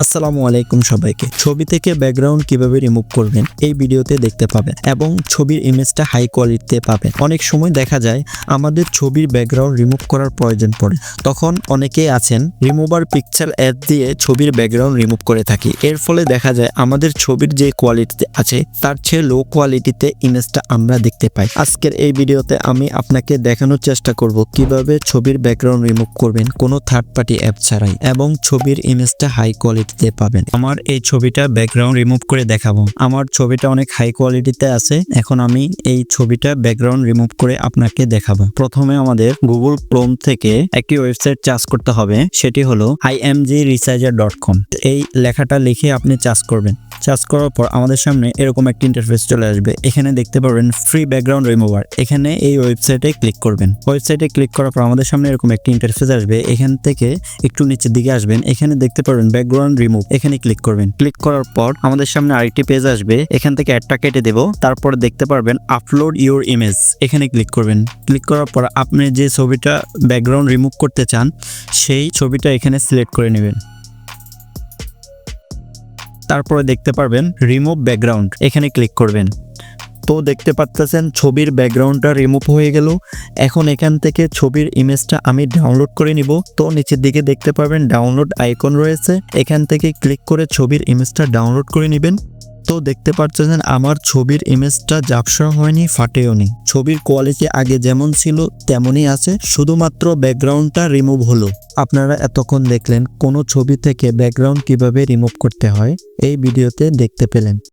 আসসালামু আলাইকুম সবাইকে। ছবি থেকে ব্যাকগ্রাউন্ড কিভাবে রিমুভ করবেন এই ভিডিওতে দেখতে পাবেন এবং ছবির ইমেজটা হাই কোয়ালিটিতে পাবেন। অনেক সময় দেখা যায় আমাদের ছবির ব্যাকগ্রাউন্ড রিমুভ করার প্রয়োজন পড়ে, তখন অনেকেই আছেন রিমুভার পিকচার অ্যাপ দিয়ে ছবির ব্যাকগ্রাউন্ড রিমুভ করে থাকি। এর ফলে দেখা যায় আমাদের ছবির যে কোয়ালিটিতে আছে তার চেয়ে লো কোয়ালিটিতে ইমেজটা আমরা দেখতে পাই। আজকের এই ভিডিওতে আমি আপনাকে দেখানোর চেষ্টা করব কিভাবে ছবির ব্যাকগ্রাউন্ড রিমুভ করবেন কোনো থার্ড পার্টি অ্যাপ ছাড়াই এবং ছবির ইমেজটা হাই কোয়ালিটি পাবেন। আমার এই ছবিটা ব্যাকগ্রাউন্ড রিমুভ করে দেখাবো। আমার ছবিটা অনেক হাই কোয়ালিটিতে আছে। এখন আমি এই ছবিটা ব্যাকগ্রাউন্ড রিমুভ করে আপনাকে দেখাবো। প্রথমে আমাদের গুগল ক্রোম থেকে একটি ওয়েবসাইট চার্জ করতে হবে, সেটি হলো imgresearcher.com। এই লেখাটা লিখে আপনি চার্জ করবেন। চার্জ করার পর আমাদের সামনে এরকম একটা ইন্টারফেস চলে আসবে। এখানে দেখতে পাবেন ফ্রি ব্যাকগ্রাউন্ড রিমুভার। এখানে এই ওয়েবসাইটে ক্লিক করবেন। ওয়েবসাইটে ক্লিক করার পর আমাদের সামনে এরকম একটা ইন্টারফেস আসবে। এখান থেকে একটু নিচের দিকে আসবেন, এখানে দেখতে পাবেন ব্যাকগ্রাউন্ড রিমুভ। এখানে ক্লিক করবেন। ক্লিক করার পর আমাদের সামনে আরেকটি পেজ আসবে। এখান থেকে অ্যাডটা কেটে দেব। তারপর দেখতে পারবেন আপলোড ইউর ইমেজ। এখানে ক্লিক করবেন। ক্লিক করার পর আপনি যে ছবিটা ব্যাকগ্রাউন্ড রিমুভ করতে চান সেই ছবিটা এখানে সিলেক্ট করে নেবেন। তারপরে দেখতে পারবেন রিমুভ ব্যাকগ্রাউন্ড। এখানে ক্লিক করবেন। তো দেখতে পাচ্ছেন ছবির ব্যাকগ্রাউন্ডটা রিমুভ হয়ে গেল। এখন এখান থেকে ছবির ইমেজটা আমি ডাউনলোড করে নিব। তো নিচের দিকে দেখতে পাবেন ডাউনলোড আইকন রয়েছে। এখান থেকে ক্লিক করে ছবির ইমেজটা ডাউনলোড করে নেবেন। তো দেখতে পাচ্ছেন আমার ছবির ইমেজটা ঝাপসা হয়নি, ফাটেও নি। ছবির কোয়ালিটি আগে যেমন ছিল তেমনই আছে, শুধুমাত্র ব্যাকগ্রাউন্ডটা রিমুভ হলো। আপনারা এতক্ষণ দেখলেন কোনো ছবি থেকে ব্যাকগ্রাউন্ড কিভাবে রিমুভ করতে হয়, এই ভিডিওতে দেখতে পেলেন।